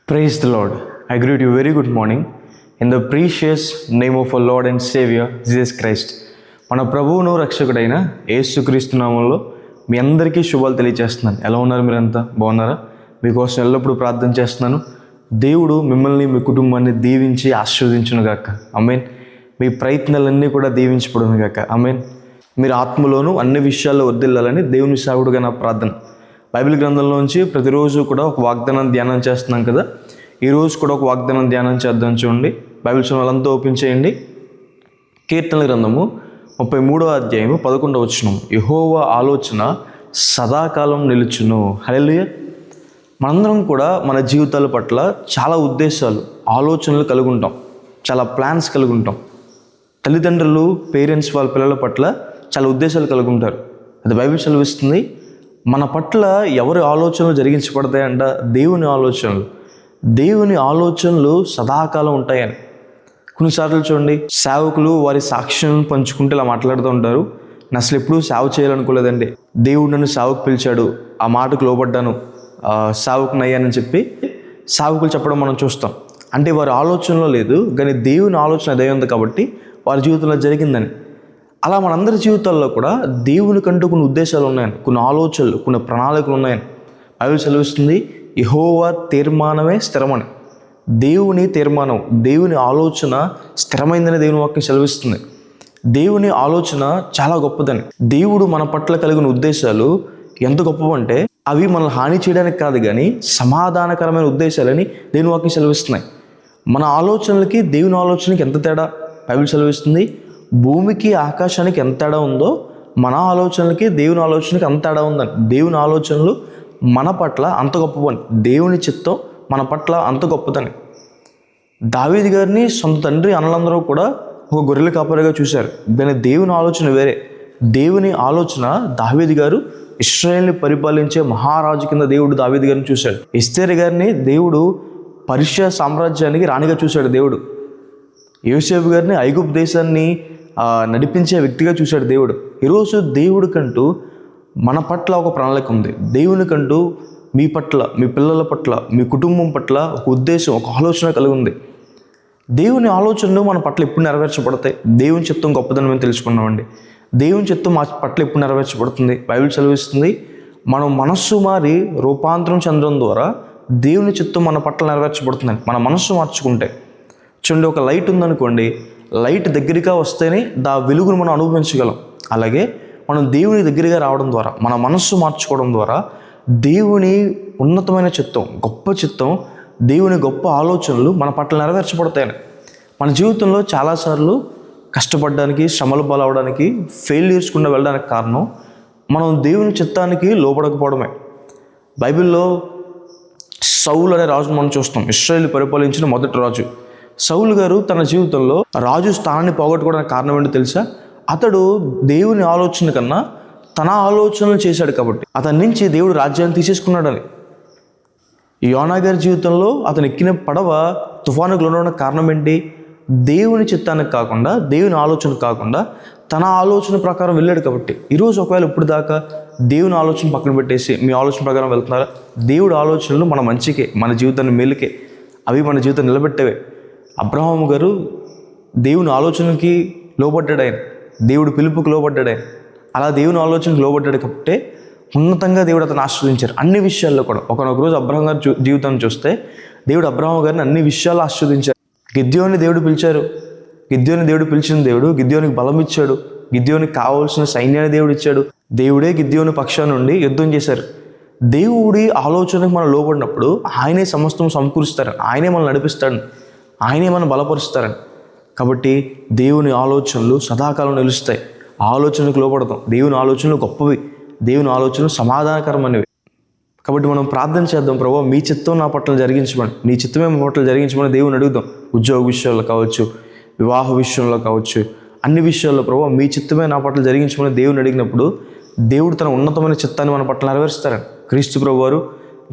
Praise the Lord. I greet you very good morning in the precious name of our Lord and Savior Jesus Christ. మన ప్రభువును రక్షకుడైన యేసుక్రీస్తు నామంలో మీ అందరికీ శుభాలు తెలియజేస్తున్నాను. ఎలా ఉన్నారు? మీరంతా బాగున్నారా? మీకోసం ఎల్లప్పుడూ ప్రార్థన చేస్తున్నాను. దేవుడు మిమ్మల్ని మీ కుటుంబాన్ని దీవించి ఆశీర్వదించునుగాక. ఆమేన్. మీ ప్రయత్నాలన్నీ కూడా దీవించబడునుగాక. ఆమేన్. మీరు ఆత్మలోనూ అన్ని విషయాల్లో వర్ధిల్లాలని దేవుని సేవకుడుగా నా ప్రార్థన. బైబిల్ గ్రంథంలోంచి ప్రతిరోజు కూడా ఒక వాగ్దానం ధ్యానం చేస్తున్నాం కదా. ఈరోజు కూడా ఒక వాగ్దానం ధ్యానం చేద్దాం. చూడండి, బైబిల్ వాళ్ళంతా ఓపెన్ చేయండి. కీర్తనల గ్రంథము 33వ అధ్యాయము 11వ వచనం. యెహోవా ఆలోచన సదాకాలం నిలుచును. హల్లెలూయా. మనందరం కూడా మన జీవితాల పట్ల చాలా ఉద్దేశాలు, ఆలోచనలు కలిగి ఉంటాం, చాలా ప్లాన్స్ కలిగి ఉంటాం. తల్లిదండ్రులు, పేరెంట్స్ వాళ్ళ పిల్లల పట్ల చాలా ఉద్దేశాలు కలిగి ఉంటారు. అది బైబిల్ సెలవిస్తుంది. మన పట్ల ఎవరి ఆలోచనలు జరిగించబడతాయంట? దేవుని ఆలోచనలు సదాకాలం ఉంటాయని. కొన్నిసార్లు చూడండి, సేవకులు వారి సాక్ష్యం పంచుకుంటే ఇలా మాట్లాడుతూ ఉంటారు. నేను అసలు ఎప్పుడూ సేవ చేయాలనుకోలేదండి, దేవుడు నన్ను సేవకు పిలిచాడు, ఆ మాటకు లోబడ్డాను, సేవకుని అయ్యానని చెప్పి సేవకులు చెప్పడం మనం చూస్తాం. అంటే వారి ఆలోచనలో లేదు, కానీ దేవుని ఆలోచన అదే ఉంది కాబట్టి వారి జీవితంలో జరిగిందని. అలా మనందరి జీవితాల్లో కూడా దేవునికంటూ కొన్ని ఉద్దేశాలు ఉన్నాయని, కొన్ని ఆలోచనలు, కొన్ని ప్రణాళికలు ఉన్నాయని బైబిల్ సెలవిస్తుంది. యెహోవా తీర్మానమే స్థిరమని. దేవుని తీర్మానం, దేవుని ఆలోచన స్థిరమైందని దేవుని వాక్యం సెలవిస్తుంది. దేవుని ఆలోచన చాలా గొప్పదని. దేవుడు మన పట్ల కలిగిన ఉద్దేశాలు ఎంత గొప్పవంటే అవి మనల్ని హాని చేయడానికి కాదు, కానీ సమాధానకరమైన ఉద్దేశాలని దేవుని వాక్యం సెలవిస్తున్నాయి. మన ఆలోచనలకి దేవుని ఆలోచనకి ఎంత తేడా బైబిల్ సెలవిస్తుంది. భూమికి ఆకాశానికి ఎంత తేడా ఉందో మన ఆలోచనలకి దేవుని ఆలోచనకి అంత తేడా ఉందని. దేవుని ఆలోచనలు మన పట్ల అంత గొప్పవని, దేవుని చిత్తం మన పట్ల అంత గొప్పదని. దావీదు గారిని సొంత తండ్రి అన్నలందరూ కూడా ఒక గొర్రెల కాపరిగా చూశారు, కానీ దేవుని ఆలోచన వేరే. దేవుని ఆలోచన, దావీదు గారు ఇశ్రాయేలుని పరిపాలించే మహారాజు కింద దేవుడు దావీదు గారిని చూశాడు. ఎస్తేరు గారిని దేవుడు పర్షియా సామ్రాజ్యానికి రాణిగా చూశాడు. దేవుడు యోసేపు గారిని ఐగుప్తు దేశాన్ని నడిపించే వ్యక్తిగా చూశాడు దేవుడు. ఈరోజు దేవుడికంటూ మన పట్ల ఒక ప్రణాళిక ఉంది. దేవునికంటూ మీ పట్ల, మీ పిల్లల పట్ల, మీ కుటుంబం పట్ల ఒక ఉద్దేశం, ఒక ఆలోచన కలిగి ఉంది. దేవుని ఆలోచనలు మన పట్ల ఎప్పుడు నెరవేర్చబడతాయి? దేవుని చిత్తం గొప్పదని మేము తెలుసుకున్నామండి. దేవుని చిత్తం మా పట్ల ఎప్పుడు నెరవేర్చబడుతుంది? బైబిల్ సెలవిస్తుంది, మనం మనస్సు మారి రూపాంతరం చెందడం ద్వారా దేవుని చిత్తం మన పట్ల నెరవేర్చబడుతుందని. మన మనస్సు మార్చుకుంటే చూడండి, ఒక లైట్ ఉందనుకోండి, లైట్ దగ్గరగా వస్తేనే దా వెలుగును మనం అనుభవించగలం. అలాగే మనం దేవుని దగ్గరగా రావడం ద్వారా, మన మనస్సు మార్చుకోవడం ద్వారా దేవుని ఉన్నతమైన చిత్తం, గొప్ప చిత్తం, దేవుని గొప్ప ఆలోచనలు మన పట్ల నెరవేర్చబడతాయని. మన జీవితంలో చాలాసార్లు కష్టపడడానికి, శ్రమలు పాలవడానికి, ఫెయిల్యూర్స్ కుండా వెళ్ళడానికి కారణం మనం దేవుని చిత్తానికి లోపడకపోవడమే. బైబిల్లో సౌలు అనే రాజు మనం చూస్తాం, ఇశ్రాయేలు పరిపాలించిన మొదటి రాజు. సౌలు గారు తన జీవితంలో రాజు స్థానాన్ని పోగొట్టుకోవడానికి కారణం ఏంటో తెలుసా? అతడు దేవుని ఆలోచన కన్నా తన ఆలోచనలు చేశాడు కాబట్టి అతని నుంచి దేవుడు రాజ్యాన్ని తీసేసుకున్నాడని. యోనా గారి జీవితంలో అతను ఎక్కిన పడవ తుఫానుకు లోనవడానికి కారణం ఏంటి? దేవుని చిత్తానికి కాకుండా, దేవుని ఆలోచన కాకుండా తన ఆలోచన ప్రకారం వెళ్ళాడు కాబట్టి. ఈరోజు ఒకవేళ ఇప్పుడు దాకా దేవుని ఆలోచన పక్కన పెట్టేసి మీ ఆలోచన ప్రకారం వెళ్తున్నారా? దేవుడి ఆలోచనలు మన మంచికే, మన జీవితాన్ని మేలుకే, అవి మన జీవితాన్ని నిలబెట్టేవే. అబ్రహాము గారు దేవుని ఆలోచనకి లోబడ్డాడు, ఆయన దేవుడి పిలుపుకి లోబడ్డాడు. ఆయన అలా దేవుని ఆలోచనకి లోబడ్డాడు కాబట్టి ఉన్నతంగా దేవుడు అతను ఆశీర్వదించారు అన్ని విషయాల్లో కూడా. ఒకనొక రోజు అబ్రహాం గారి జీవితాన్ని చూస్తే దేవుడు అబ్రహాం గారిని అన్ని విషయాల్లో ఆశీర్వదించారు. గిద్యోని దేవుడు పిలిచారు, గిద్యోని దేవుడు పిలిచిన దేవుడు గిద్యోనికి బలం ఇచ్చాడు, గిద్యోనికి కావాల్సిన సైన్యాన్ని దేవుడు ఇచ్చాడు. దేవుడే గిద్యోని పక్షాన నుండి యుద్ధం చేశారు. దేవుడి ఆలోచనకు మనం లోబడినప్పుడు ఆయనే సమస్తం సమకూరుస్తారని, ఆయనే మనం నడిపిస్తాడని, ఆయనే మనం బలపరుస్తారని. కాబట్టి దేవుని ఆలోచనలు సదాకాలం నిలుస్తాయి. ఆలోచనకు లోపడతాం. దేవుని ఆలోచనలు గొప్పవి, దేవుని ఆలోచనలు సమాధానకరమైనవి. కాబట్టి మనం ప్రార్థన చేద్దాం, ప్రభువా మీ చిత్తం నా పట్ల జరిగించమని, నీ చిత్తమే మా పట్ల జరిగించమని దేవుని అడుగుదాం. ఉద్యోగ విషయాల్లో కావచ్చు, వివాహ విషయంలో కావచ్చు, అన్ని విషయాల్లో ప్రభువా మీ చిత్తమే నా పట్ల జరిగించమని దేవుని అడిగినప్పుడు దేవుడు తన ఉన్నతమైన చిత్తాన్ని మన పట్ల నెరవేరుస్తారని. క్రీస్తు ప్రభు వారు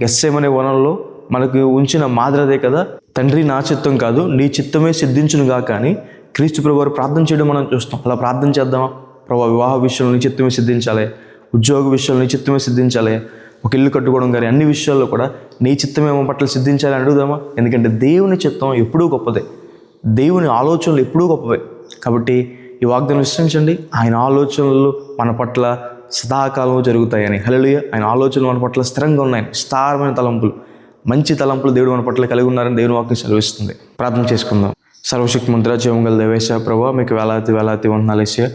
గెత్సేమనే వనంలో మనకు ఉంచిన మాదిరి అదే కదా. తండ్రి నా చిత్తం కాదు నీ చిత్తమే సిద్ధించునుగా కానీ క్రీస్తు ప్రభు వారు ప్రార్థన చేయడం మనం చూస్తాం. అలా ప్రార్థన చేద్దామా? ప్రభు వివాహ విషయంలో నీ చిత్తమే సిద్ధించాలి, ఉద్యోగ విషయంలో నీ చిత్తమే సిద్ధించాలి, ఒక ఇల్లు కట్టుకోవడం కానీ అన్ని విషయాల్లో కూడా నీ చిత్తమే మా పట్ల సిద్ధించాలని అడుగుదామా? ఎందుకంటే దేవుని చిత్తం ఎప్పుడూ గొప్పదే, దేవుని ఆలోచనలు ఎప్పుడూ గొప్పవే. కాబట్టి ఈ వాగ్దానం విశ్వసించండి. ఆయన ఆలోచనలు మన పట్ల సదాకాలం జరుగుతాయని. హల్లెలూయా. ఆయన ఆలోచనలు మన పట్ల స్థిరంగా ఉన్నాయని, విస్తారమైన తలంపులు, మంచి తలంపులు దేవుడు మన పట్ల కలిగి ఉన్నారని దేవుని వాక్యం సెలవిస్తుంది. ప్రార్థన చేసుకుందాం. సర్వశక్తిమంతుడా, జీవంగల దేవేశ ప్రభా, మీకు వేలాది వందనాలు యేసయ్యా.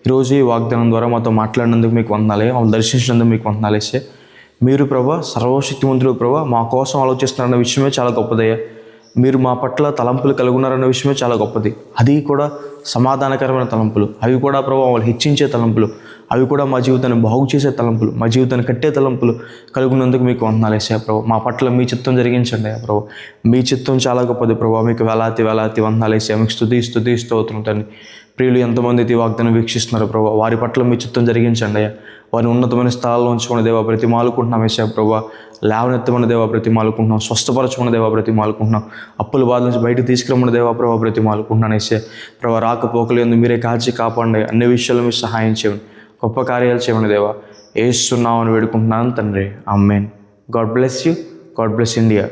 ఈరోజు ఈ వాగ్దానం ద్వారా మాతో మాట్లాడినందుకు మీకు వందనాలే, మమ్మల్ని దర్శించినందుకు మీకు వందనాలు యేసయ్యా. మీరు ప్రభా సర్వశక్తిమంతుడు ప్రభా, మా కోసం ఆలోచిస్తున్నారన్న విషయమే చాలా గొప్పదయ్యా. మీరు మా పట్ల తలంపులు కలిగి ఉన్నారన్న విషయమే చాలా గొప్పది. అది కూడా సమాధానకరమైన తలంపులు, అవి కూడా ప్రభా వాళ్ళు హెచ్చించే తలంపులు, అవి కూడా మా జీవితాన్ని బాగు చేసే తలంపులు, మా జీవితాన్ని కట్టే తలంపులు కలిగినందుకు మీకు వందనాలు యేసయ్యా ప్రభు. మా పట్ల మీ చిత్తం జరిగించండి అయ్యా ప్రభు. మీ చిత్తం చాలా గొప్పది ప్రభు. మీకు వేలాది వందనాలు యేసయ్యా. మీకు స్తుతి స్తోత్రం తండ్రి. ప్రియులు ఎంతమంది ఈ వాగ్దానం వీక్షిస్తున్నారు ప్రభు, వారి పట్ల మీ చిత్తం జరిగించండి అయ్యా. వారిని ఉన్నతమైన స్థాయిలో ఉంచుకున్న దేవా ప్రతిమాలుకుంటున్నాం యేసయ్యా ప్రభు. లేవనెత్తమని దేవా ప్రతిమాలుకుంటున్నాం, స్వస్థపరచమని దేవా ప్రతిమాలుకుంటున్నాం, అప్పుల బాధ నుంచి బయటకు తీసుకురమ్మని దేవా ప్రభు ప్రతిమాలుకుంటున్నాను యేసయ్యా ప్రభు. రాకపోకలు ఎందు మీరే కాచి కాపాడండి, అన్ని విషయాల్లో మీరు సహాయం చేయండి, గొప్ప కార్యాలు చేయమని దేవా యేసు నామమున వేడుకుంటున్నాను తండ్రి. Amen. God bless you. God bless India.